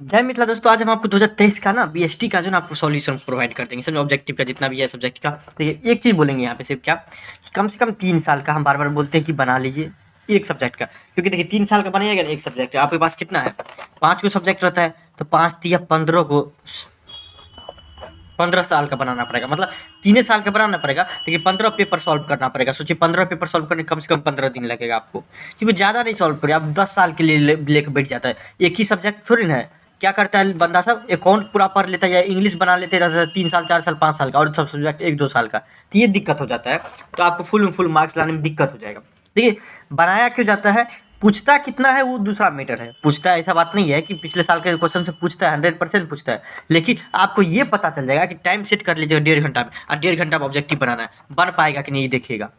जय मिथिला दोस्तों, आज हम आपको 2023 का ना बीएसटी का जो ना आपको सॉल्यूशन प्रोवाइड कर देंगे। समझो ऑब्जेक्टिव का जितना भी है सब्जेक्ट का। देखिए एक चीज़ बोलेंगे यहाँ पे सिर्फ क्या कि कम से कम 3 साल का हम बार-बार बोलते हैं कि बना लीजिए एक सब्जेक्ट का। क्योंकि देखिए 3 साल का बनाइएगा ना एक सब्जेक्ट, आपके पास कितना है 5 को सब्जेक्ट रहता है, तो 5 तिया 15 को 15 साल का बनाना पड़ेगा। मतलब 3 साल का बनाना पड़ेगा, लेकिन 15 पेपर सॉल्व करना पड़ेगा। सोचिए 15 पेपर सॉल्व करने में कम से कम 15 दिन लगेगा आपको, क्योंकि ज़्यादा नहीं सॉल्व करिए आप 10 साल के लिए लेके बैठ जाता है। एक ही सब्जेक्ट थोड़ी ना है। क्या करता है बंदा सब अकाउंट पूरा पढ़ लेता है या इंग्लिश बना लेते रहता है 3 साल 4 साल 5 साल का, और सब सब्जेक्ट 1-2 साल का, तो ये दिक्कत हो जाता है। तो आपको फुल में फुल मार्क्स लाने में दिक्कत हो जाएगा। देखिए बनाया क्यों जाता है, पूछता कितना है वो दूसरा मैटर है। पूछता है ऐसा बात नहीं है कि पिछले साल के क्वेश्चन से पूछता है, 100% पूछता है, लेकिन आपको ये पता चल जाएगा कि टाइम सेट कर लीजिएगा 1.5 घंटा में, और 1.5 घंटा में ऑब्जेक्टिव बनाना है, बन पाएगा कि नहीं देखिएगा।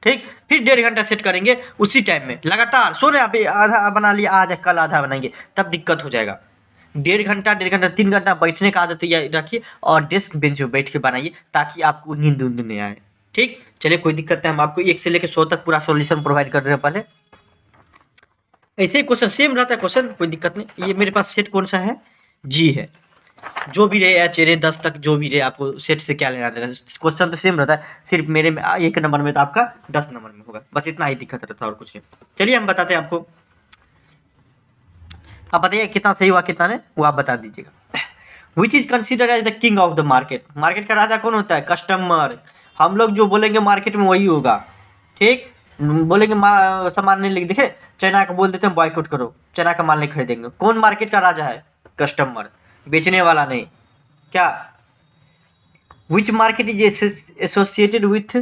ठीक, फिर 1.5 घंटा सेट करेंगे उसी टाइम में लगातार। सो रहे आप आधा बना लिया आज, कल आधा बनाएंगे, तब दिक्कत हो जाएगा। 1.5 घंटा 3 घंटा बैठने का आदत रखिए और डेस्क बेंच पे बैठ के बनाइए, ताकि आपको नींद उंद नहीं आए। ठीक, चलिए कोई दिक्कत नहीं, हम आपको 1 से लेकर 100 तक पूरा सॉल्यूशन प्रोवाइड कर रहे हैं। पहले ऐसे ही क्वेश्चन सेम रहता है, क्वेश्चन कोई दिक्कत नहीं। ये मेरे पास सेट कौन सा है, जी है। जो भी रहे एच रहे 10 तक जो भी रहे, आपको सेट से क्या लेना देना। क्वेश्चन तो सेम रहता है, सिर्फ मेरे में 1 नंबर में तो आपका 10 नंबर में होगा, बस इतना ही दिक्कत रहता है और कुछ नहीं। चलिए हम बताते हैं आपको। आप बताइए कितना सही हुआ कितना नहीं, वो आप बता दीजिएगा। Which is considered as the king of the market. Market का राजा कौन होता है, कस्टमर। हम लोग जो बोलेंगे मार्केट में वही होगा। ठीक, बोलेंगे सामान नहीं, लिख देखे चाइना का बोल देते हैं बॉयकॉट करो, चाइना का माल नहीं खरीदेंगे। कौन मार्केट का राजा है, कस्टमर, बेचने वाला नहीं। क्या, which market is associated with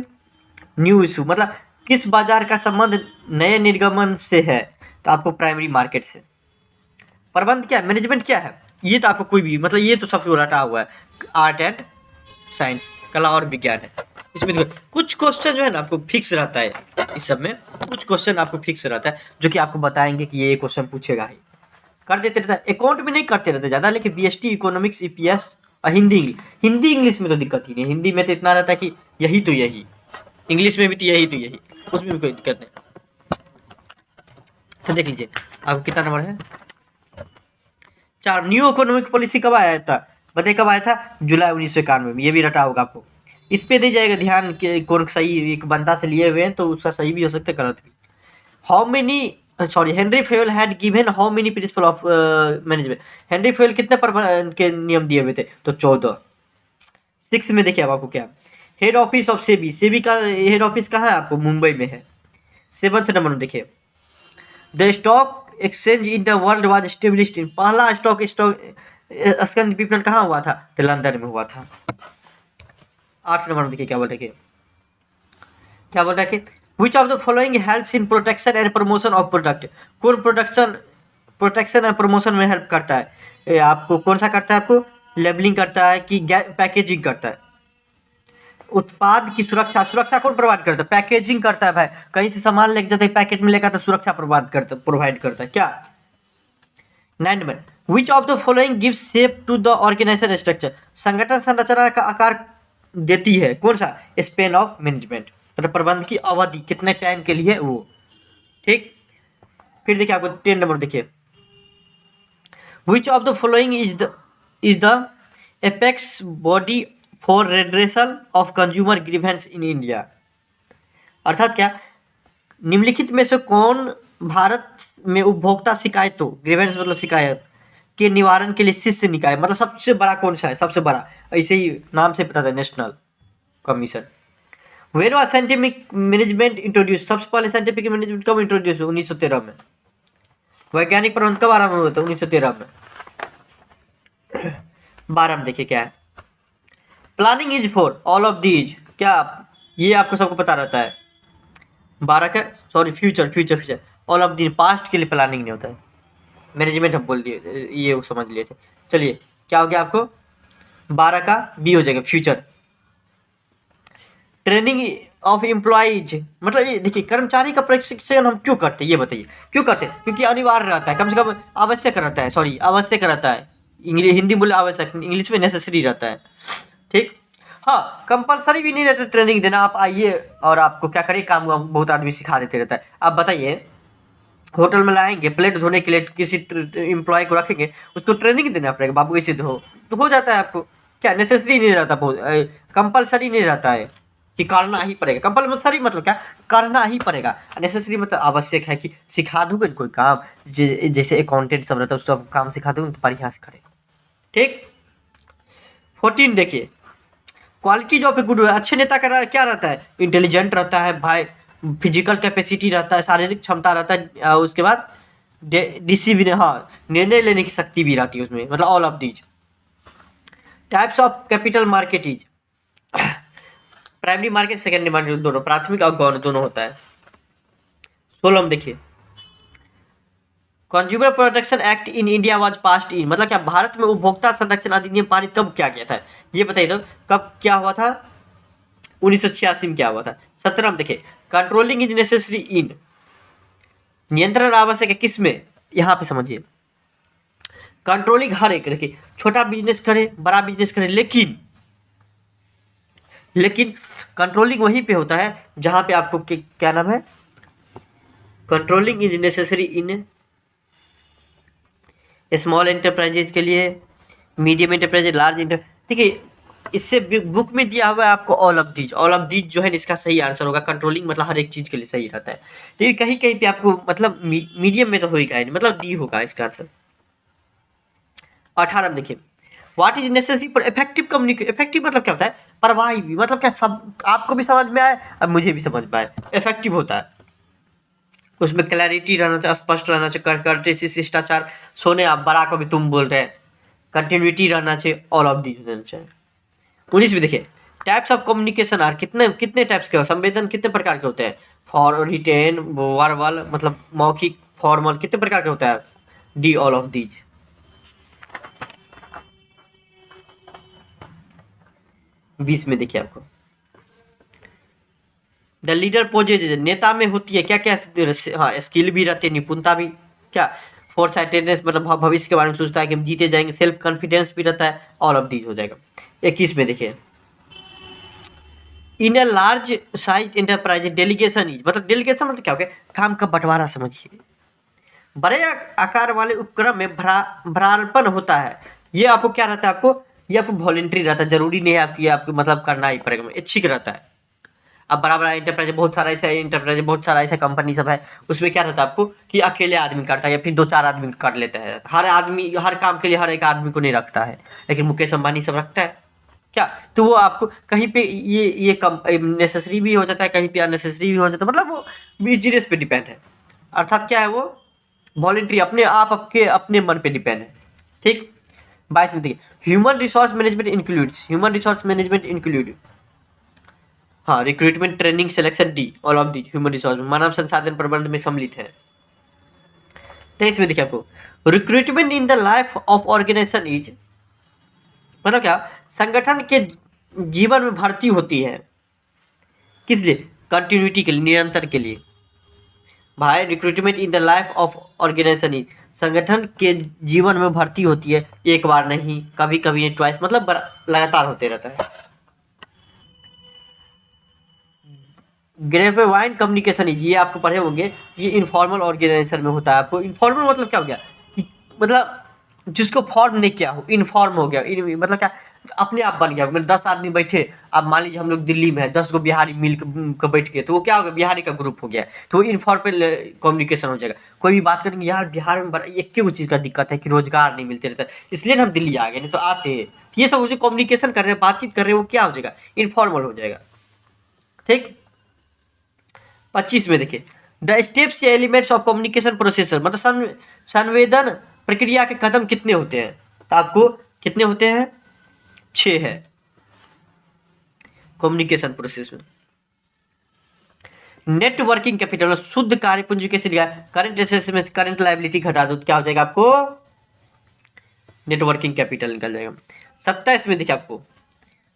new issue, मतलब किस बाजार का संबंध नए निर्गमन से है, तो आपको प्राइमरी मार्केट से। प्रबंध क्या है, मैनेजमेंट क्या है, ये तो आपको कोई भी, मतलब ये तो सबसे रटा हुआ है। आर्ट एंड साइंस, कला और विज्ञान है। इसमें तो कुछ क्वेश्चन जो है ना आपको फिक्स रहता है, इस सब में कुछ क्वेश्चन आपको फिक्स रहता है जो कि आपको बताएंगे कि ये क्वेश्चन पूछेगा ही, कर देते रहता है। अकाउंट में नहीं करते रहते ज़्यादा, लेकिन बीएसटी, इकोनॉमिक्स, ईपीएस और हिंदी इंग्लिश में तो दिक्कत ही नहीं। हिंदी में तो इतना रहता है कि यही तो यही, इंग्लिश में भी तो यही तो यही, उसमें भी कोई दिक्कत नहीं। तो देख लीजिए आपको कितना नंबर है, 4। न्यू इकोनॉमिक पॉलिसी कब आया था, बताइए कब आया था, जुलाई 1991 में। ये भी रटा होगा आपको, इस पे नहीं जाएगा ध्यान कि कौन सही एक बंदा से लिए हुए हैं, तो उसका सही भी हो सकता है गलत भी। How many, sorry, Henry Fayol had given how many principle of management. Henry Fayol कितने के नियम दिए हुए थे, तो 14। 6 में देखिए अब आपको क्या, head office of SEBI. SEBI का हेड ऑफिस कहाँ है, आपको मुंबई में है। 7th नंबर में देखिए, the stock exchange in the world was established in, पहला स्टॉक स्कंद विपणन कहाँ हुआ था, तो लंदन में हुआ था। 8 नंबर में देखिए क्या बोल रहे, क्या बोल रहे, विच of the following helps in protection and promotion of product. कौन प्रोटेक्शन एंड प्रमोशन में हेल्प करता है, आपको कौन सा करता है, आपको लेबलिंग करता है कि पैकेजिंग करता है। उत्पाद की सुरक्षा, सुरक्षा कौन प्रोवाइड करता है, पैकेजिंग करता है भाई। कहीं से सामान लेके जाते हैं पैकेट में लेकर, तो सुरक्षा प्रोवाइड करता है क्या। 9 में, which of the following gives shape to the organisation structure. संगठन संरचना का आकार देती है कौन सा, स्पेन ऑफ मैनेजमेंट, मतलब प्रबंध की अवधि कितने टाइम के लिए वो। ठीक, फिर देखिए आपको 10 नंबर देखिए, विच of the following is the apex body for redressal of consumer grievance in India. अर्थात क्या, निम्नलिखित में से कौन भारत में उपभोक्ता शिकायतों, ग्रीवेंस मतलब शिकायत के निवारण के लिए शीर्ष निकाय, मतलब सबसे बड़ा कौन सा है, सबसे बड़ा, ऐसे ही नाम से पता था, national commission. Where was scientific management introduce, सबसे पहले साइंटिफिक मैनेजमेंट कब इंट्रोड्यूस हुआ, 1913 में। वैज्ञानिक प्रबंध कब आरंभ हुआ था, 1913 में। 12 में देखिए क्या है, planning is for all of these, क्या ये आपको सबको पता रहता है। 12 का, sorry, future all of these, past के लिए प्लानिंग नहीं होता है, मैनेजमेंट हम बोल दिए, ये वो समझ लिए थे। चलिए क्या हो गया आपको, 12 का बी हो जाएगा, फ्यूचर। ट्रेनिंग ऑफ एम्प्लॉइज, मतलब ये देखिए कर्मचारी का प्रशिक्षण हम क्यों करते हैं, ये बताइए क्यों करते हैं, क्योंकि अनिवार्य रहता है, कम से कम आवश्यक रहता है, सॉरी आवश्यक रहता है। इंग्लिश हिंदी बोले आवश्यक, इंग्लिश में नेसेसरी रहता है। ठीक, हाँ कंपलसरी भी नहीं रहता ट्रेनिंग देना, आप आइए और आपको क्या करिए काम, बहुत आदमी सिखा देते रहता है। आप बताइए होटल में लाएंगे, प्लेट धोने के लिए किसी एम्प्लॉय को रखेंगे, उसको ट्रेनिंग देना पड़ेगा, बाबू इसे धो, तो हो जाता है आपको। क्या नेसेसरी नहीं रहता, कंपलसरी नहीं रहता है कि करना ही पड़ेगा। कंपलसरी मतलब क्या, करना ही पड़ेगा। नेसेसरी मतलब आवश्यक है कि सिखा दूंगे कोई काम, जैसे अकाउंटेंट सब रहता है, उस सब काम सिखा दूंगे तो बढ़िया से करेगा। ठीक। 14 देखिए, क्वालिटी जो पे गुड, अच्छे नेता का क्या रहता है, इंटेलिजेंट रहता है भाई, फिजिकल कैपेसिटी रहता है, शारीरिक क्षमता रहता है, उसके बाद डिसिप्लिन, हाँ, निर्णय लेने की शक्ति भी रहती है उसमें, मतलब all of these. Types of capital market is primary market, secondary market, दोनों प्राथमिक और गौण दोनों होता है। 16 में देखिए, consumer protection act in India was passed in, मतलब क्या, भारत में उपभोक्ता संरक्षण अधिनियम पारित कब क्या किया था, ये बताइए तो, कब क्या हुआ था, 1986 में क्या हुआ था। 17 में देखिए, कंट्रोलिंग इज नेसेसरी इन, नियंत्रण आवश्यक है किस में, यहां पे समझिए, कंट्रोलिंग हर एक, देखिए छोटा बिजनेस करे, बड़ा बिजनेस करे, लेकिन कंट्रोलिंग वहीं पे होता है जहां पे आपको क्या नाम है, controlling is necessary in small enterprises के लिए, मीडियम एंटरप्राइज, लार्ज एंटर, देखिए इससे बुक में दिया हुआ है आपको all of these. All of these जो है इसका सही आंसर होगा। कंट्रोलिंग मतलब हर एक चीज के लिए सही रहता है, लेकिन कहीं कहीं पे आपको मतलब मीडियम में तो होगा ही नहीं, मतलब डी होगा इसका आंसर। 18 में देखिए, what is necessary for effective communication, effective मतलब क्या होता है, प्रभावी भी, मतलब क्या, सब आपको भी समझ में आए अब मुझे भी समझ में आए, इफेक्टिव होता है उसमें क्लैरिटी रहना चाहिए, स्पष्ट रहना चाहिए, कर्टेसी, शिष्टाचार, सोने आप बड़ा को भी तुम बोल रहे हैं, कंटिन्यूटी रहना चाहिए, ऑल ऑफ दीज रहना चाहिए। 19 में देखिए, टाइप्स ऑफ कम्युनिकेशन आर, कितने कितने टाइप्स के, संवेदन कितने प्रकार के होते हैं, फॉर रिटेन, वर्बल मतलब मौखिक, फॉर्मल, कितने प्रकार के होता है, डी ऑल ऑफ दीज। 20 में देखिए आपको, द लीडर पोजेज, नेता में होती है क्या क्या, हाँ, स्किल भी रहती है, निपुणता भी, क्या, फोर साइटेडनेस मतलब भविष्य के बारे में सोचता है कि हम जीते जाएंगे, सेल्फ कॉन्फिडेंस भी रहता है, ऑल ऑफ दीज हो जाएगा। 21 में देखिए, in a large size enterprise delegation is, मतलब डेलीगेशन मतलब क्या हो गया, काम का बंटवारा समझिए, बड़े आकार वाले उपक्रम में भ्रारपण होता है, ये आपको क्या रहता है, आपको ये आपको वॉलेंट्री रहता है, जरूरी नहीं है आपकी, आपको मतलब करना ही पड़ेगा, ऐच्छिक रहता है। अब बड़ा बड़ा इंटरप्राइज, बहुत सारा ऐसा इंटरप्राइज, बहुत सारा ऐसा कंपनी सब है, उसमें क्या रहता है आपको कि अकेले आदमी करता है या फिर दो चार आदमी कर लेता है, हर आदमी हर काम के लिए हर एक आदमी को नहीं रखता है, लेकिन मुकेश अंबानी सब रखता है क्या, तो वो आपको कहीं पे ये कम नेसेसरी भी हो जाता है, कहीं पे अननेसेसरी भी हो जाता है, मतलब वो बिजनेस पे डिपेंड है, अर्थात क्या है वो वॉलेंट्री, अपने आप आपके अपने मन पे डिपेंड है। ठीक। 22 में देखिए, human resource management includes, human resource management include, हाँ, recruitment, training, selection, the all of the, human resource मानव संसाधन प्रबंधन में सम्मिलित है। 23 में देखिए आपको, recruitment in the life of organisation is, मतलब क्या, संगठन के जीवन में भर्ती होती है, किस लिए, कंटिन्यूटी के लिए, निरंतर के लिए, भाई recruitment in the life of organisation is, संगठन के जीवन में भर्ती होती है, एक बार नहीं, कभी कभी नहीं, ट्वाइस मतलब लगातार होते रहता है। ग्रेविवाइन कम्युनिकेशन इज, ये आपको पढ़े होंगे, ये इनफॉर्मल ऑर्गेनाइजेशन में होता है। आपको इनफॉर्मल मतलब क्या हो गया कि मतलब जिसको फॉर्म नहीं किया हो, इनफॉर्म हो गया, मतलब क्या, अपने आप बन गया, मतलब 10 आदमी बैठे, अब मान लीजिए हम लोग दिल्ली में है, 10 गो बिहारी मिल कर बैठ गए, तो वो क्या हो गया, बिहारी का ग्रुप हो गया, तो वो इनफॉर्मल कम्युनिकेशन हो जाएगा। कोई भी बात करेंगे, यार बिहार में एक ही चीज़ का दिक्कत है कि रोजगार नहीं मिलते रहता है, इसलिए ना हम दिल्ली आ गए, नहीं तो आते। ये सब जो कम्युनिकेशन कर रहे हैं, बातचीत कर रहे हैं, वो क्या हो जाएगा, इनफॉर्मल हो जाएगा। ठीक। 25 में देखिए, द स्टेप्स या एलिमेंट्स ऑफ कम्युनिकेशन प्रोसेसर, मतलब संवेदन प्रक्रिया के कदम कितने होते हैं, तो आपको कितने होते हैं, 6 है कम्युनिकेशन प्रोसेस में। नेटवर्किंग कैपिटल, शुद्ध कार्य पूंजी कैसे लिया, करंट एसेट्स में करंट लायबिलिटी घटा दो, क्या हो जाएगा आपको, नेटवर्किंग कैपिटल निकल जाएगा। 27 में देखिए आपको,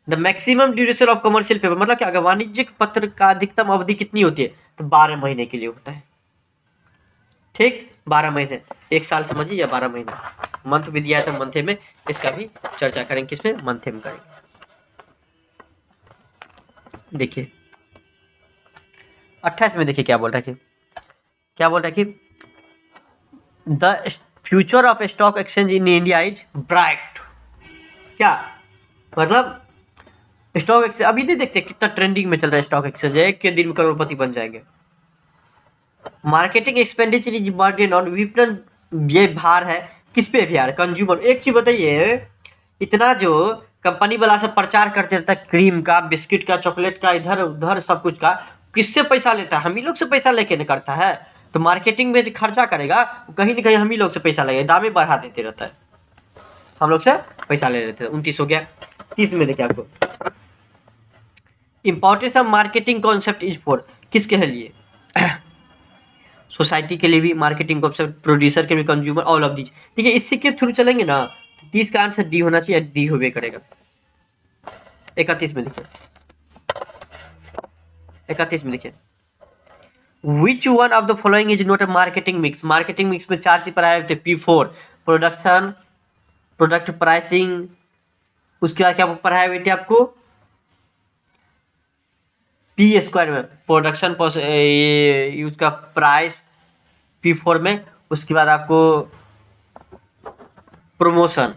the maximum duration of commercial paper, मतलब क्या, वाणिज्यिक पत्र का अधिकतम अवधि कितनी होती है, तो 12 महीने के लिए होता है। ठीक, 12 महीने, एक साल समझिए या 12 महीने, मंथ भी दिया है तो मंथे में इसका भी चर्चा करेंगे, किसमें, मंथे में करेंगे। देखिए 28 में देखिए क्या बोल रहा है कि, क्या बोल रहा है कि the future of stock exchange in India is bright. क्या मतलब स्टॉक एक्सचेंज अभी नहीं देखते कितना ट्रेंडिंग में चल रहा है स्टॉक एक्सचेंज, एक के दिन में करोड़पति बन जाएंगे। Marketing expenditure is burden on विपणन, ये भार है किस पे भार, कंज्यूमर। एक चीज बताइए, इतना जो कंपनी वाला सब प्रचार करते रहता है क्रीम का, बिस्किट का, चॉकलेट का, इधर उधर सब कुछ का, किससे पैसा लेता है? हम ही लोग से पैसा लेके न करता है। तो मार्केटिंग में जो खर्चा करेगा कहीं ना कहीं हम ही लोग से पैसा लगेगा, दामे बढ़ा देते रहता है, हम लोग से पैसा ले लेते हैं। 29 हो गया। 30 में देखिए आपको, importance of marketing concept is for, किसके लिए? सोसाइटी के लिए भी मार्केटिंग कॉन्सेप्ट, प्रोड्यूसर के भी, कंज्यूमर, ऑल ऑफ दीज। ठीक है, इसी के थ्रू चलेंगे ना, 30 का आंसर डी होना चाहिए, डी होवे करेगा। 31 में देखिए, 31 में देखिए, which one of the following is not a marketing mix. Marketing mix में 4 चीज पढ़ाए थे, P4 प्रोडक्शन, प्रोडक्ट प्राइसिंग, उसके बाद क्या पढ़ाए हुए थे आपको, P² में प्रोडक्शन, उसका प्राइस P4 में, उसके बाद आपको प्रमोशन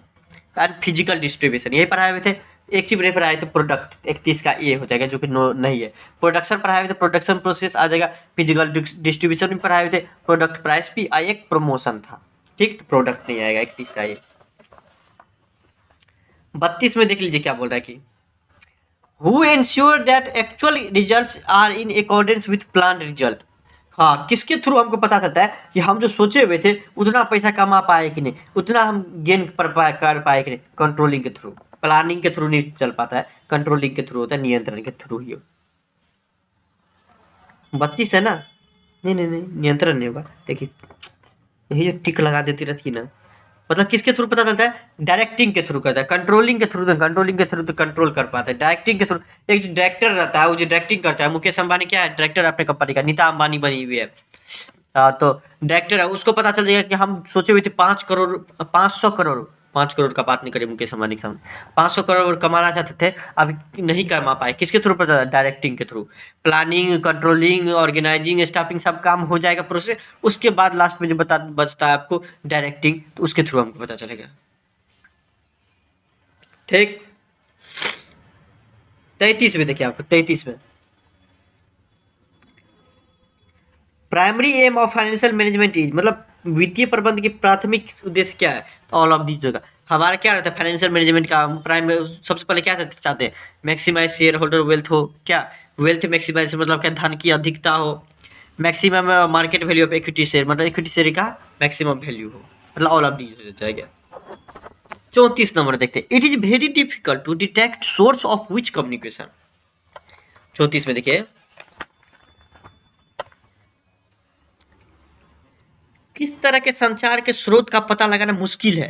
एंड फिजिकल डिस्ट्रीब्यूशन, यही पढ़ाए हुए थे। एक चीज नहीं पढ़ाए थे प्रोडक्ट, 31 का ए हो जाएगा, जो कि नो नहीं है। प्रोडक्शन पढ़ाए हुए थे, प्रोडक्शन प्रोसेस आ जाएगा। फिजिकल डिस्ट्रीब्यूशन भी पढ़ाए हुए थे, प्रोडक्ट प्राइस भी, एक प्रमोशन था। ठीक, प्रोडक्ट नहीं आएगा 31 का ये। 32 में देख लीजिए क्या बोल रहा है कि who ensure that actual results are in accordance with plan result. हाँ, किसके थ्रू हमको पता चलता है कि हम जो सोचे हुए थे उतना पैसा कमा पाए कि नहीं, उतना हम गेन कर पाए कि नहीं? कंट्रोलिंग के थ्रू, प्लानिंग के थ्रू नहीं चल पाता है, कंट्रोलिंग के थ्रू होता है, नियंत्रण के थ्रू ही। 32 है ना? नहीं नहीं नहीं, नियंत्रण नहीं होगा। देखिए यही जो टिक लगा देती रहती है ना, मतलब किसके थ्रू पता चलता है? डायरेक्टिंग के थ्रू करता है, कंट्रोलिंग के थ्रू, कंट्रोलिंग के थ्रू तो कंट्रोल कर पाता है, डायरेक्टिंग के थ्रू। एक जो डायरेक्टर रहता है वो जो डायरेक्टिंग करता है, मुकेश अंबानी क्या है? डायरेक्टर अपने कंपनी का, नीता अंबानी बनी हुई है। तो डायरेक्टर है, उसको पता चल जाएगा कि हम सोचे हुए थे 5 करोड़, 500 करोड़, 5 करोड़ का बात नहीं करें मुकेश अंबानी के सामने, 500 करोड़ कमाना चाहते थे, अभी नहीं कमा पाए। किसके थ्रू पता? डायरेक्टिंग के through. Planning, controlling, organising, staffing सब काम हो जाएगा प्रोसेस, उसके बाद लास्ट में जो बचता है आपको डायरेक्टिंग, तो उसके थ्रू हमको पता चलेगा। ठीक, 33 में देखिए आपको, 33 में primary aim of financial management is, मतलब वित्तीय प्रबंध की प्राथमिक उद्देश्य क्या है? ऑल ऑफ दीज होगा। हमारा क्या रहता है फाइनेंशियल मैनेजमेंट का? प्राइम सबसे पहले क्या चाहते हैं? मैक्सिमाइज शेयर होल्डर वेल्थ हो, क्या वेल्थ मैक्सिमाइज मतलब क्या? धन की अधिकता हो। Maximum market value of equity share, मतलब इक्विटी शेयर का मैक्सिमम वैल्यू हो, मतलब ऑल ऑफ दीज हो जाएगा। 34 नंबर देखते हैं, it is very difficult to detect source of which communication. 34 में देखिए, किस तरह के संचार के स्रोत का पता लगाना मुश्किल है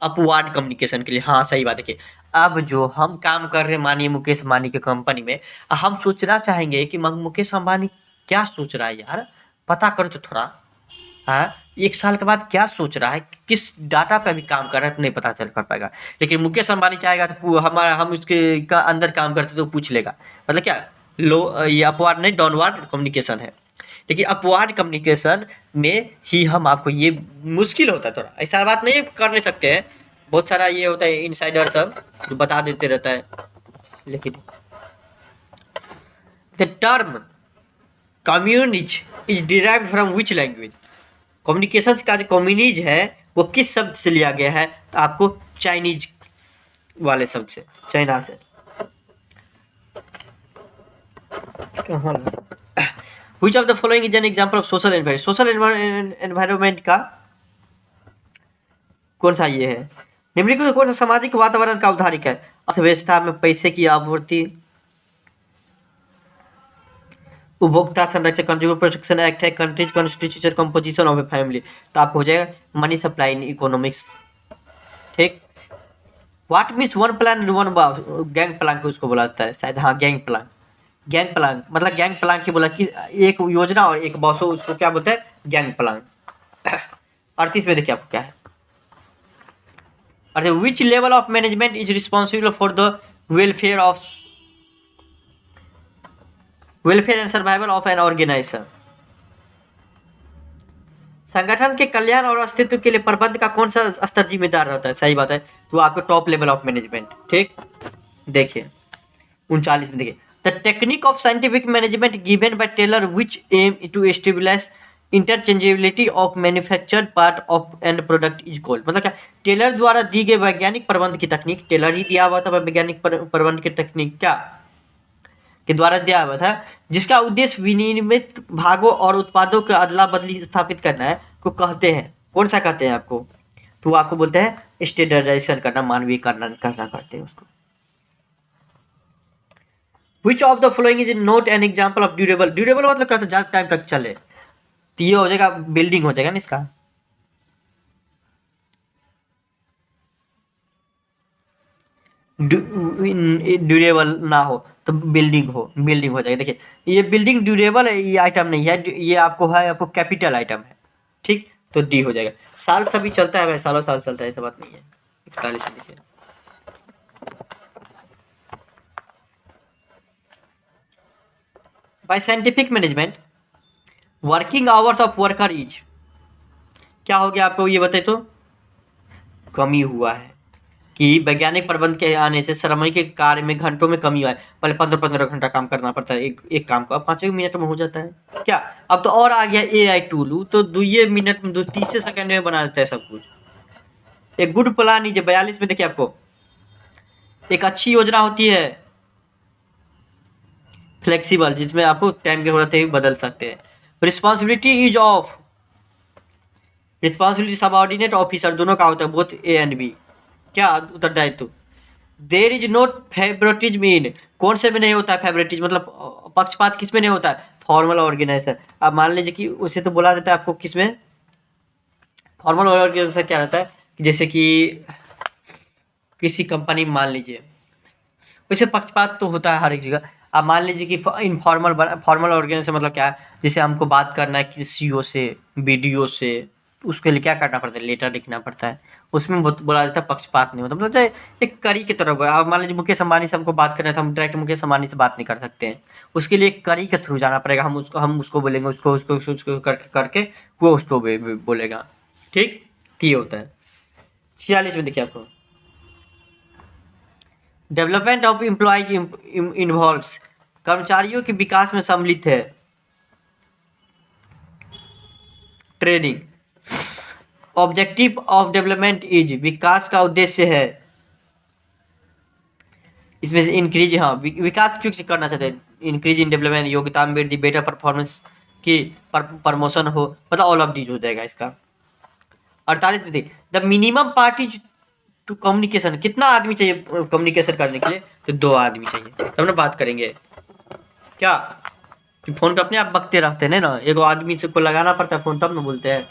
अपवार्ड कम्युनिकेशन के लिए? हाँ सही बात है कि अब जो हम काम कर रहे हैं मानिए मुकेश अंबानी के कंपनी में, हम सोचना चाहेंगे कि मुकेश अंबानी क्या सोच रहा है यार, पता करो तो थोड़ा। हाँ, 1 साल के बाद क्या सोच रहा है, किस डाटा पे अभी काम कर रहा है, तो नहीं पता चल कर पाएगा। लेकिन मुकेश अंबानी चाहेगा तो हमारा, हम उसके का अंदर काम करते तो पूछ लेगा। मतलब क्या, ये अपवार्ड नहीं डाउनवार्ड कम्युनिकेशन है। लेकिन अपवार्ड कम्युनिकेशन में ही हम आपको, ये मुश्किल होता है थोड़ा, ऐसा बात नहीं कर नहीं सकते हैं, बहुत सारा ये होता है इनसाइडर सब जो बता देते रहता है। लेकिन the term communis is derived from which language. Communication का जो कम्युनिज है वो किस शब्द से लिया गया है? तो आपको चाइनीज वाले शब्द से, चाइना से। Which of the following is an example of social environment? Social environment का कौन सा ये है? निम्नलिखित में कौन सा सामाजिक वातावरण का उदाहरण है? अर्थव्यवस्था में पैसे की आपूर्ति, उपभोक्ता संरक्षण, कंज्यूमर प्रोटेक्शन एक्ट है, countries constitution, composition of a family. तो आपको हो जाएगा मनी सप्लाई इन इकोनॉमिक्स। ठीक, what means one plan and one boss? Gang plan को उसको बोला जाता है शायद, हाँ गैंग प्लान। गैंग प्लान मतलब गैंग प्लान की बोला कि एक योजना और एक बॉस हो, उसको क्या बोलते हैं? Gang plan. 38 में देखिए आपको क्या है, अरे which level of management is responsible for the welfare and survival of an organisation. संगठन के कल्याण और अस्तित्व के लिए प्रबंध का कौन सा स्तर जिम्मेदार रहता है? सही बात है, तो आपको टॉप लेवल ऑफ मैनेजमेंट। ठीक, देखिए 39 में देखिए, the technique of scientific management given by Taylor which aim to establish interchangeability of manufactured part of and product is called. मतलब क्या, टेलर द्वारा दी गई वैज्ञानिक प्रबंध की तकनीक, टेलर ही दिया हुआ था वैज्ञानिक प्रबंध की तकनीक क्या के द्वारा दिया हुआ था, जिसका उद्देश्य विनिर्मित भागों और उत्पादों के अदला बदली स्थापित करना है, को कहते हैं, कौन सा कहते हैं आपको? तो आपको बोलते हैं स्टैंडर्डाइजेशन करना, मानवीकरण करना कहते हैं उसको। विच of the following is not an example of durable? Durable मतलब क्या, ज्यादा टाइम तक चले, तो ये हो जाएगा बिल्डिंग हो जाएगा ना इसका। ड्यूरेबल ना हो तो बिल्डिंग हो जाएगा। देखिए ये बिल्डिंग ड्यूरेबल है, ये आइटम नहीं है, ये आपको है, आपको कैपिटल आइटम है। ठीक, तो डी हो जाएगा। साल सभी चलता है भाई, सालों साल चलता है, ऐसा बात नहीं है। 41 में देखिए, bye scientific management working hours of worker is, क्या हो गया आपको ये बताए तो? कमी हुआ है कि वैज्ञानिक प्रबंध के आने से श्रमिक कार्य में घंटों में कमी हुआ है। पहले 15-15 घंटा काम करना पड़ता है एक काम को, अब 5 मिनट में हो जाता है क्या? अब तो और आ गया AI टूल, तो 2 मिनट में 30 सेकंड में बना देता है सब कुछ। एक गुड प्लान जो 42 में देखिए आपको, एक अच्छी योजना होती है फ्लेक्सिबल, जिसमें आपको टाइम की जरूरत है बदल सकते हैं। Responsibility is of, responsibility subordinate officer दोनों का होता है, बोथ A and B। क्या उत्तरदायित्व? देर इज नोट फेवरेटिज्म इन, कौन से में नहीं होता है फेवरेटिज्म, मतलब पक्षपात किस में नहीं होता है? Formal organisation. अब मान लीजिए कि उसे तो बोला देता है आपको किस में, फॉर्मल ऑर्गेनाइजेशन क्या रहता है, जैसे कि किसी कंपनी में मान लीजिए, वैसे पक्षपात तो होता है हर एक जगह। अब मान लीजिए कि इनफॉर्मल, फॉर्मल ऑर्गेनाइजेशन मतलब क्या है, जैसे हमको बात करना है किसी CEO से, BDO से, उसके लिए क्या करना पड़ता है? लेटर लिखना पड़ता है। उसमें बोला जाता है पक्षपात नहीं होता, मतलब एक कड़ी की तरफ है। अब मान लीजिए मुकेश अंबानी से हमको बात करना है, तो हम डायरेक्ट मुकेश अंबानी से बात नहीं कर सकते हैं, उसके लिए एक कड़ी के थ्रू जाना पड़ेगा। हम उसको बोलेंगे, उसको करके वो उसको बोलेगा। ठीक, ये होता है। 46 में देखिए आपको, डेवलपमेंट ऑफ एम्प्लॉयज इन्वॉल्व्स, कर्मचारियों के विकास में सम्मिलित है। Training, objective of development is, विकास का उद्देश्य है, इसमें से इंक्रीज, हाँ विकास क्यों करना चाहते हैं? इंक्रीज इन डेवलपमेंट, योग्यता में वृद्धि, बेटर परफॉर्मेंस की प्रमोशन हो, मतलब ऑल ऑफ दीज हो जाएगा इसका। 48 में देखिए, the minimum party to communication, कितना आदमी चाहिए कम्युनिकेशन करने के लिए? तो 2 आदमी चाहिए, तब ना बात करेंगे क्या, कि फोन पे अपने आप बकते रहते हैं ना, एक आदमी को लगाना पड़ता है फोन, तब ना बोलते हैं।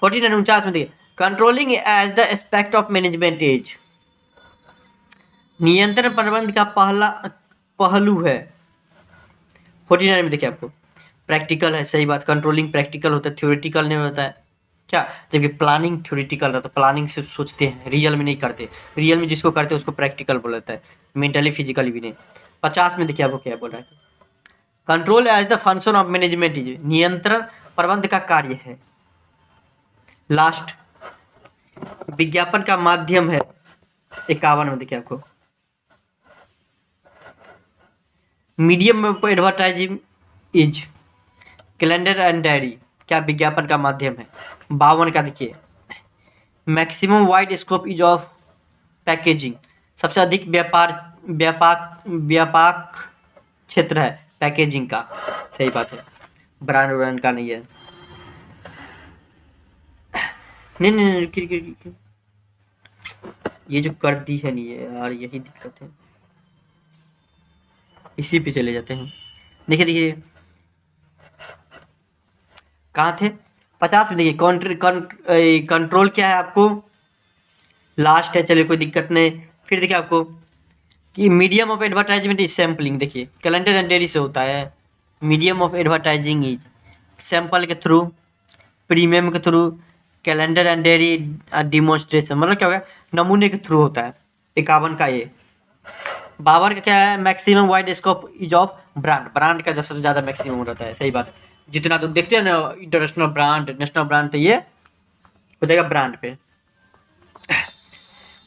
49 में देखिए, controlling as the aspect of management is, नियंत्रण प्रबंध का पहला पहलू है। 49 में देखिए आपको, प्रैक्टिकल है, सही बात, कंट्रोलिंग प्रैक्टिकल होता है, थ्योरेटिकल नहीं होता है क्या? जबकि प्लानिंग थ्योरेटिकल रहता है, प्लानिंग सिर्फ सोचते हैं, रियल में नहीं करते। रियल में जिसको करते हैं उसको प्रैक्टिकल बोला जाता है, मेंटली फिजिकली भी नहीं। 50 में देखिए आपको क्या बोल रहा है, control as the function of management is, नियंत्रण प्रबंध का कार्य है। लास्ट, विज्ञापन का माध्यम है। 51 में देखिए आपको, medium of advertising is, calendar and diary, क्या विज्ञापन का माध्यम है। 52 का देखिए, maximum wide scope is of packaging, सबसे अधिक व्यापक क्षेत्र है पैकेजिंग का, सही बात है, ब्रांड का नहीं है। नहीं, ये जो कर दी है नहीं है यार, यही दिक्कत है, इसी पे चले जाते हैं। देखिए कहाँ थे? 50 में देखिए, कंट्रोल क्या है आपको, लास्ट है, चलिए कोई दिक्कत नहीं। फिर देखिए आपको कि medium of advertisement is sampling, देखिए कैलेंडर एंड डायरी से होता है। Medium of advertising is sample के थ्रू, प्रीमियम के through, calendar and diary demonstration, मतलब क्या होगा, नमूने के थ्रू होता है। 51 का ये। 52 का क्या है, maximum wide scope is of brand, brand का सबसे ज़्यादा मैक्सिमम रहता है, सही बात है। जितना तुम देखते हो ना इंटरनेशनल ब्रांड, नेशनल ब्रांड, तो ये हो जाएगा ब्रांड पे।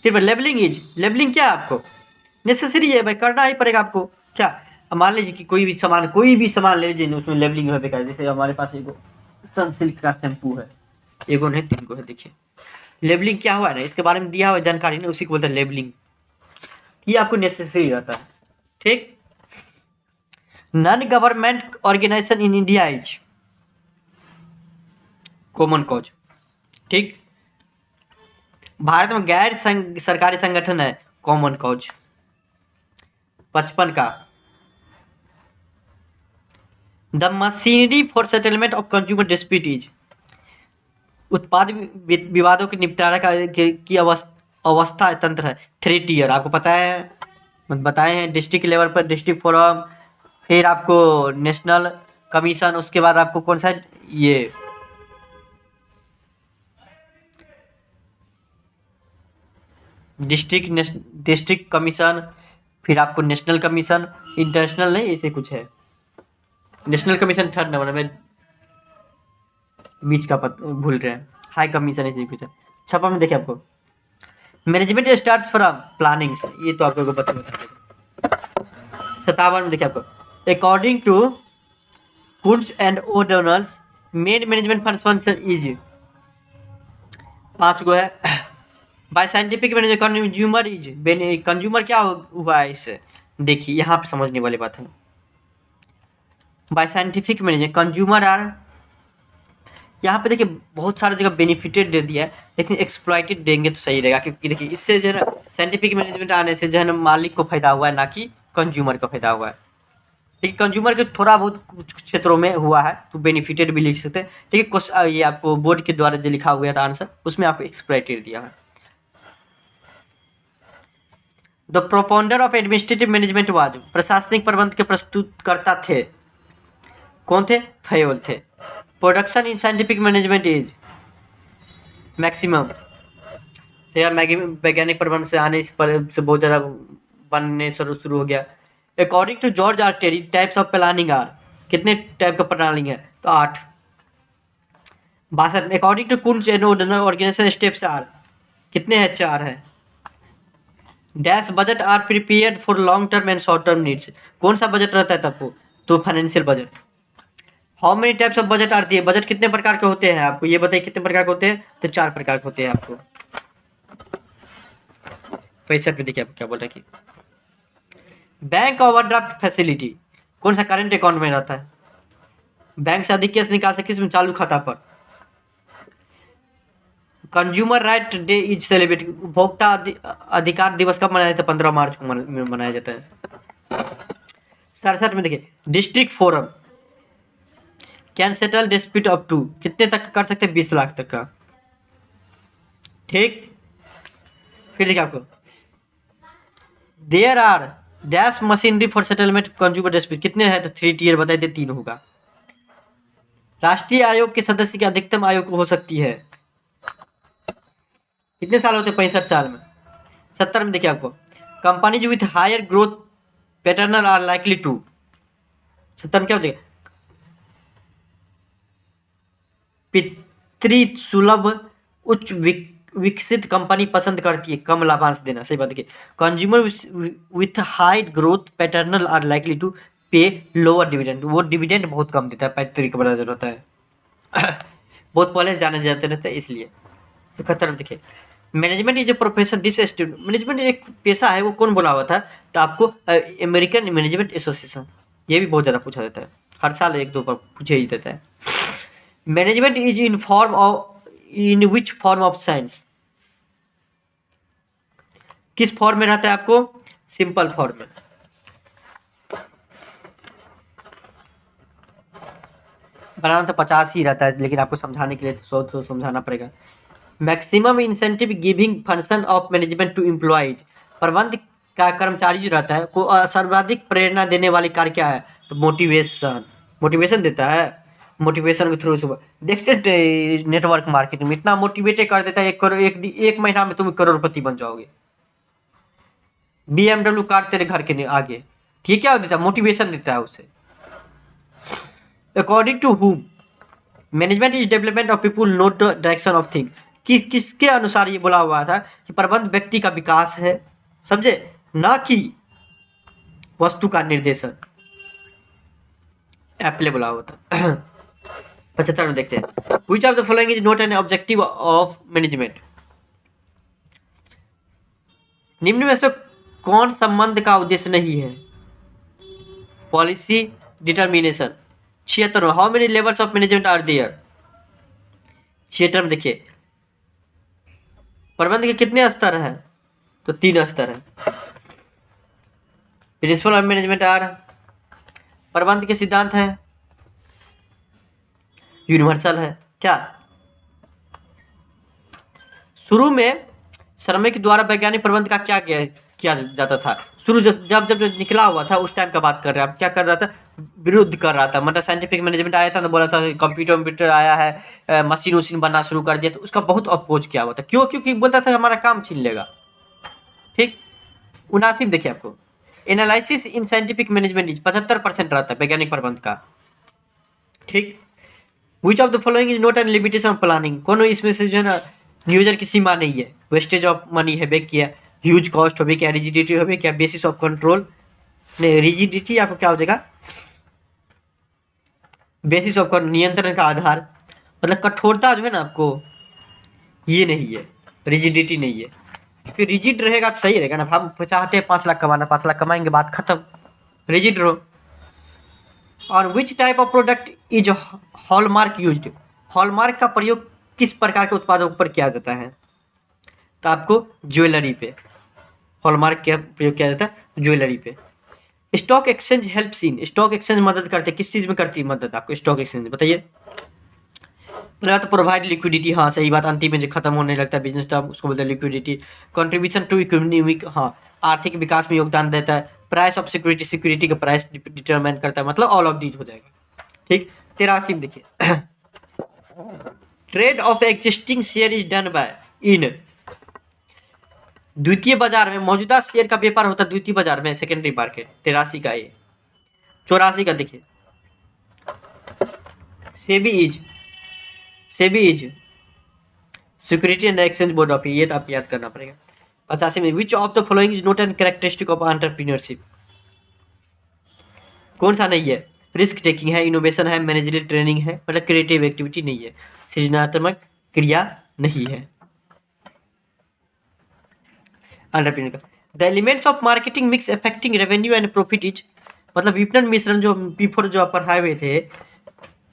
फिर लेबलिंग क्या है आपको नेसेसरी है भाई, करना ही पड़ेगा आपको। क्या अब मान लीजिए कि कोई भी सामान ले लीजिए, उसमें लेबलिंग होने का, जैसे हमारे पास एगो सनसिल्क का शैम्पू है, एगो नहीं 3 गो है, देखिए लेबलिंग क्या हुआ है ना, इसके बारे में दिया हुआ जानकारी ना, उसी को बोलते हैं लेबलिंग। ये आपको नेसेसरी रहता है, ठीक। Non government organisation in India is common cause, ठीक। भारत में गैर सरकारी संगठन है कॉमन कॉज 55 का। The machinery for settlement of consumer dispute is उत्पाद विवादों के निपटारा की अवस्था तंत्र है 3 टियर, आपको पता है, बताए हैं। डिस्ट्रिक्ट लेवल पर डिस्ट्रिक्ट फोरम, फिर आपको नेशनल कमीशन, उसके बाद आपको कौन सा ये डिस्ट्रिक्ट कमीशन, फिर आपको नेशनल कमीशन, इंटरनेशनल नहीं ऐसे कुछ है। नेशनल कमीशन 3rd नंबर में, बीच का भूल रहे हैं, हाई कमीशन ऐसे कुछ है। 56 में देखिए आपको मैनेजमेंट स्टार्ट फ्रॉम प्लानिंग से, ये तो आपको बता देगा। 57 में देखिए आपको according to Woods and O'Donnell's main management function is 5 गो है। By scientific management consumer is consumer क्या हुआ है इससे, देखिए यहाँ पे समझने वाली बात है। By scientific management consumer are, यहाँ पे देखिए बहुत सारी जगह बेनिफिटेड दे दिया है, लेकिन एक्सप्लॉइटेड देंगे तो सही रहेगा, क्योंकि देखिए इससे जो है ना साइंटिफिक मैनेजमेंट आने से जो है ना मालिक को फायदा हुआ है, ना कि कंज्यूमर को फायदा हुआ है। लेकिन कंज्यूमर के थोड़ा बहुत कुछ क्षेत्रों में हुआ है, तो बेनिफिटेड भी लिख सकते हैं, ठीक है। ये आपको बोर्ड के द्वारा जो लिखा हुआ था आंसर, उसमें आपको एक्सप्लॉइटेड दिया है। The propounder of administrative management was, प्रशासनिक प्रबंध के प्रस्तुतकर्ता थे, कौन थे, फयोल थे। Production in scientific management is maximum से वैज्ञानिक प्रबंध से आने से बहुत ज़्यादा बनने शुरू हो गया। According to George R Terry types of planning are, कितने टाइप का प्लानिंग है, तो 8। 62 में according to Koontz and organisation steps are, कितने हैं, 4 है। Dash budget are prepared for long term and short term needs, कौन सा बजट रहता है तब, तो financial budget. How many types of budget are दिए, बजट कितने प्रकार के होते हैं आपको ये बताइए, कितने प्रकार के होते हैं, तो 4 प्रकार के होते हैं आपको। 65 में देखिए आपको क्या बोल रहा है कि बैंक ओवरड्राफ्ट फैसिलिटी कौन सा करंट अकाउंट में रहता है, बैंक से अधिक कैश निकाल सकते किस में, चालू खाता पर। Consumer right day is celebrate, उपभोक्ता अधिकार दिवस कब मनाया जाता है, 15 मार्च को मनाया जाता है। 67 में देखिए district forum can settle dispute up to, कितने तक कर सकते हैं, 20 लाख तक का, ठीक। फिर देखिए आपको there are dash machinery for settlement consumer dispute, कितने हैं, तो 3 टियर बताइए, 3 होगा। राष्ट्रीय आयोग के सदस्य की अधिकतम आयु हो सकती है, कितने साल होते हैं, 65 साल में। 70 में देखिए आपको companies with higher growth paternal are likely to, 70 में क्या हो जाएगा, पितृ सुलभ उच्च विकसित कंपनी पसंद करती है कम लाभांश देना, सही बात देखिए। Consumer with high growth paternal are likely to pay lower dividend, वो डिविडेंड बहुत कम देता है, पैतृक बड़ा जो होता है बहुत पहले जाने जाते रहते हैं, इसलिए। 71 में देखिए management is a profession, this student management एक पेशा है, वो कौन बोला हुआ था, तो आपको अमेरिकन मैनेजमेंट एसोसिएशन, ये भी बहुत ज़्यादा पूछा जाता है, हर साल 1-2 बार पूछे ही देता है। Management is in form of, in which form of science, किस फॉर्म में रहता है आपको, सिंपल फॉर्म में। बनाना तो 50 ही रहता है, लेकिन आपको समझाने के लिए तो 100 तो समझाना पड़ेगा। Maximum incentive giving function of management to employees, प्रबंध का कर्मचारी जो रहता है को सर्वाधिक प्रेरणा देने वाली कार्य क्या है, तो मोटिवेशन देता है, मोटिवेशन के थ्रू सुबह देखते नेटवर्क मार्केटिंग में इतना मोटिवेट कर देता है, एक महीना में तुम करोड़पति बन जाओगे, BMW कार तेरे घर के आगे, ठीक है, देता है मोटिवेशन देता है उससे। According to whom management is development of people not the direction of thing. किसके अनुसार ये बोला हुआ था कि प्रबंध व्यक्ति का विकास है, समझे, ना कि वस्तु का निर्देशन। एप्पले बोला हुआ था। 75 में देखते हैं, which of the following is not an objective of management. निम्न में से कौन संबंध का उद्देश्य नहीं है? Policy determination. 76 में, how many levels of management are there. 76 में देखिए, प्रबंध के कितने स्तर हैं? तो 3 स्तर हैं। प्रिंसिपल ऑफ मैनेजमेंट आर, प्रबंध के सिद्धांत हैं, यूनिवर्सल है क्या। शुरू में श्रमिक द्वारा वैज्ञानिक प्रबंध का क्या किया जाता था? शुरू जब जब निकला हुआ था उस टाइम का बात कर रहे हैं। अब क्या कर रहा था? विरुद्ध कर रहा था। मतलब साइंटिफिक मैनेजमेंट आया था तो बोला था कंप्यूटर आया है, मशीन वशीन बनना शुरू कर दिया, तो उसका बहुत अपोज किया हुआ था। क्यों? क्योंकि बोलता था हमारा काम छीन लेगा। ठीक। 79 देखिए आपको, analysis in scientific management is 75% रहता है वैज्ञानिक प्रबंध का। ठीक। विच of the following is not an limitation of planning. कौन इसमें से जो है ना नियोजन की सीमा नहीं है। वेस्टेज ऑफ मनी है बे किया, ह्यूज कॉस्ट हो क्या, रिजिडिटी हो क्या, बेसिस ऑफ कंट्रोल। नहीं, रिजिडिटी आपको क्या हो जाएगा? बेसिस ऑफ नियंत्रण का आधार, मतलब कठोरता जो है ना आपको, ये नहीं है, रिजिडिटी नहीं है। क्योंकि रिजिड रहेगा तो सही रहेगा ना। हम चाहते हैं 5 लाख कमाना, 5 लाख कमाएंगे, बात खत्म, रिजिड रहो। और which type of product is hallmark used. Hallmark का प्रयोग किस प्रकार के उत्पादों पर किया जाता है? तो आपको ज्वेलरी पे हॉलमार्क का प्रयोग किया जाता है, ज्वेलरी पे। Stock exchange helps in, stock exchange मदद करते हैं, किस चीज में करती है मदद आपको स्टॉक एक्सचेंज, बताइए। तो प्रोवाइड लिक्विडिटी, हाँ सही बात। अंतिम में जो खत्म होने लगता है बिजनेस टर्म उसको बोलते हैं लिक्विडिटी। कंट्रीब्यूशन टू इकोनॉमिक, हाँ आर्थिक विकास में योगदान देता है। प्राइस ऑफ सिक्योरिटी, सिक्योरिटी का प्राइस डिटरमाइन करता है, मतलब ऑल ऑफ दीज हो जाएगा। ठीक। 83 में देखिए, trade of existing share is done by in. द्वितीय बाजार में मौजूदा शेयर का व्यापार होता है द्वितीय बाजार में, सेकेंडरी मार्केट। 83 का ये। 84 का देखिए, SEBI is security and exchange board of, ये तो आप याद करना पड़ेगा। 85 में, which of the following is not an characteristic of entrepreneurship. कौन सा नहीं है? रिस्क टेकिंग है, इनोवेशन है, मैनेजरियल ट्रेनिंग है, मतलब क्रिएटिव एक्टिविटी नहीं है, सृजनात्मक क्रिया नहीं है एंटरप्रेन्योर का। The elements of marketing mix affecting revenue and profit is, मतलब विपणन मिश्रण जो बिफोर जो आप पढ़ाए हुए थे,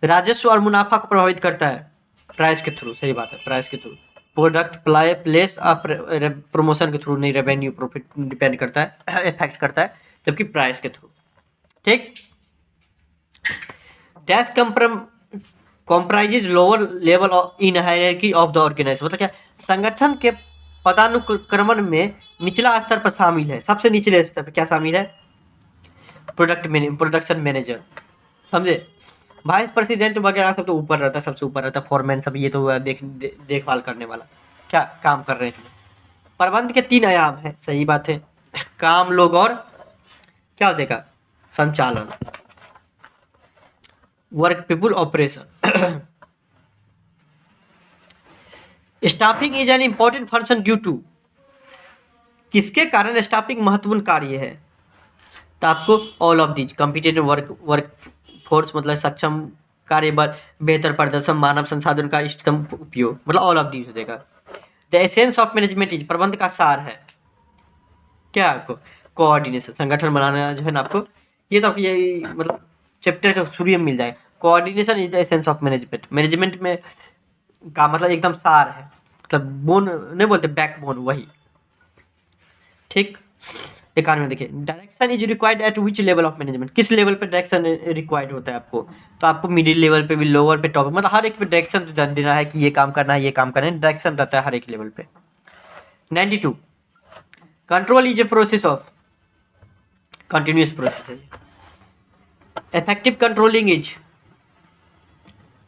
राजस्व और मुनाफा को प्रभावित करता है प्राइस के थ्रू। सही बात है, प्राइस के थ्रू। प्रोडक्ट प्लेस आप प्रमोशन के थ्रू नहीं, रेवेन्यू प्रॉफिट डिपेंड करता है, इफेक्ट करता है, जबकि प्राइस के थ्रू। ठीक। Dash comprises lower level in hierarchy of the organisation, मतलब क्या? संगठन के पदानुक्रमण में निचला स्तर पर शामिल है। सबसे निचले स्तर पर क्या शामिल है? प्रोडक्शन मैनेजर, समझे। वाइस प्रेसिडेंट वगैरह सब तो ऊपर रहता है, सबसे ऊपर रहता है, फॉरमैन सब, ये तो देखभाल करने वाला, क्या काम कर रहे हैं। प्रबंध के 3 आयाम है, सही बात है, काम, लोग और क्या हो जाएगा? संचालन, work, people, operation. Staffing is an important function due to, किसके कारण स्टाफिंग महत्वपूर्ण कार्य है? तो आपको all of these, competitive work force, मतलब सक्षम कार्यबल, बेहतर प्रदर्शन, मानव संसाधन का इष्टतम उपयोग, मतलब ऑल ऑफ दीज हो जाएगा। The essence of management is, प्रबंध का सार है क्या? आपको कोऑर्डिनेशन, संगठन बनाना जो है ना आपको, ये तो ये मतलब चैप्टर का शुरू में मिल जाएगा। Coordination is the essence of management, management में का मतलब एकदम सार है, मतलब बोन नहीं बोलते, बैकबोन, वही। ठीक। 91 देखिए, direction is required at which level of management, किस लेवल पे डायरेक्शन रिक्वायर्ड होता है आपको? तो आपको मिडिल लेवल पे भी, लोअर पे, टॉप, मतलब हर एक पे डायरेक्शन जान देना है कि ये काम करना है, ये काम करना है, डायरेक्शन रहता है हर एक लेवल पे। 92, control is a process of, continuous process है। इफेक्टिव कंट्रोलिंग इज,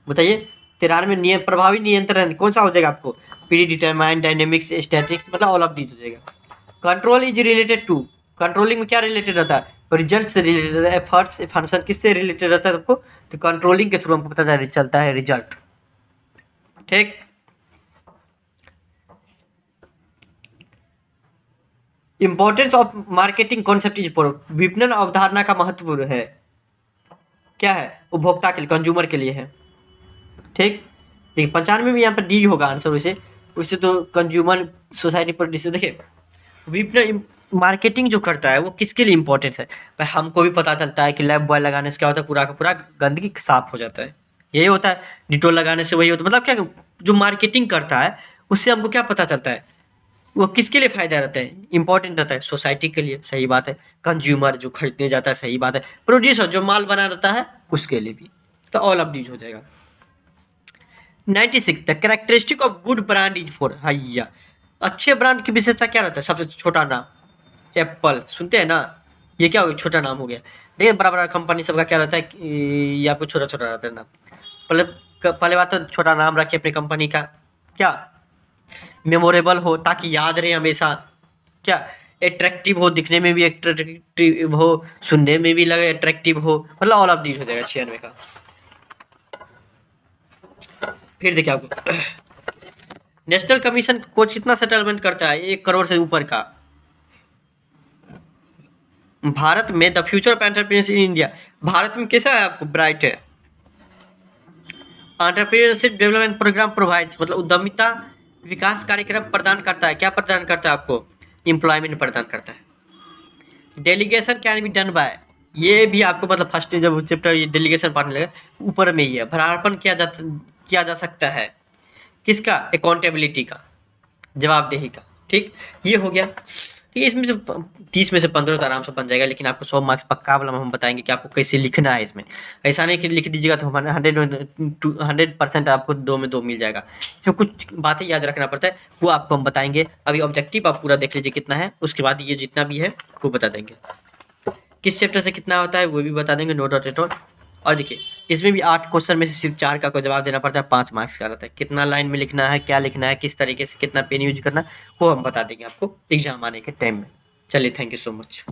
बताइए। 93, प्रभावी नियंत्रण कौन सा हो जाएगा आपको? प्री डिटरमाइंड, डायनेमिक्स, स्टैटिक्स, मतलब ऑल ऑफ दीज हो जाएगा। Control is related to, controlling में क्या रिलेटेड रहता है? रिजल्ट से रिलेटेड है, एफर्ट्स फंक्शन किससे रिलेटेड रहता है आपको, तो कंट्रोलिंग के थ्रू हमको पता चलता है रिजल्ट। ठीक, importance of marketing concept is विपणन अवधारणा का महत्व है, क्या है, उपभोक्ता के लिए, कंज्यूमर के लिए है। ठीक, देखिए 95 में यहाँ पर डी होगा आंसर, वैसे वैसे तो कंज्यूमर सोसाइटी पर देखिए विपणन मार्केटिंग जो करता है वो किसके लिए इंपॉर्टेंस है, भाई हमको भी पता चलता है कि लैब बॉय लगाने से क्या होता है, पूरा का पूरा गंदगी साफ हो जाता है, यही होता है, डिटोल लगाने से वही होता है, मतलब क्या जो मार्केटिंग करता है उससे हमको क्या पता चलता है, वो किसके लिए फायदा रहता है, इंपॉर्टेंट रहता है, सोसाइटी के लिए, सही बात है, कंज्यूमर जो खरीदने जाता है, सही बात है, प्रोड्यूसर जो माल बना रहता है उसके लिए भी, तो ऑल ऑफ दीज हो जाएगा। 96 the characteristic of good brand is for, हैया अच्छे ब्रांड की विशेषता क्या रहता है, सबसे छोटा नाम, एप्पल सुनते हैं ना, ये क्या हो गया, छोटा नाम हो गया। देखिए बड़ा बड़ा कंपनी सबका क्या रहता है कि ये आपको छोटा छोटा रहता है नाम, पहले पहले बात तो छोटा नाम रखिए अपनी कंपनी का, क्या मेमोरेबल हो ताकि याद रहे हमेशा, क्या अट्रैक्टिव हो, दिखने में भी अट्रैक्टिव हो, सुनने में भी लगे अट्रैक्टिव हो, मतलब ऑल ऑफ दीज हो जाएगा 96 का। फिर देखिए आपको नेशनल कमीशन कोच कितना सेटलमेंट करता है, 1 करोड़ से ऊपर का। भारत में the future of entrepreneurship in India, Bharat में कैसा है आपको, ब्राइट है। एंटरप्रेन्योरशिप डेवलपमेंट प्रोग्राम प्रोवाइड्स, मतलब उद्यमिता विकास कार्यक्रम प्रदान करता है, क्या प्रदान करता है आपको, एम्प्लॉयमेंट प्रदान करता है। Delegation can be done by, ये भी आपको मतलब फर्स्ट जब चैप्टर ये डेलीगेशन पढ़ने लगे ऊपर में ही है, भ्रमण किया जा सकता है, किसका, अकाउंटेबिलिटी का, जवाबदेही का। ठीक, ये हो गया। ठीक, इसमें से 30 में से 15 तो आराम से बन जाएगा, लेकिन आपको 100 मार्क्स पक्का वाला हम बताएंगे कि आपको कैसे लिखना है इसमें, ऐसा नहीं कि लिख दीजिएगा तो हमारे 100% आपको 2 में 2 मिल जाएगा, इसमें कुछ बातें याद रखना पड़ता है, वो आपको हम बताएंगे। अभी ऑब्जेक्टिव आप पूरा देख लीजिए कितना है, उसके बाद ये जितना भी है वो बता देंगे, किस चैप्टर से कितना होता है वो भी बता देंगे, नो डाउट एट ऑल। और देखिए इसमें भी 8 क्वेश्चन में से सिर्फ 4 का कोई जवाब देना पड़ता है, 5 मार्क्स का रहता है, कितना लाइन में लिखना है, क्या लिखना है, किस तरीके से कितना पेन यूज करना है, वो हम बता देंगे आपको एग्जाम आने के टाइम में। चलिए, थैंक यू सो मच।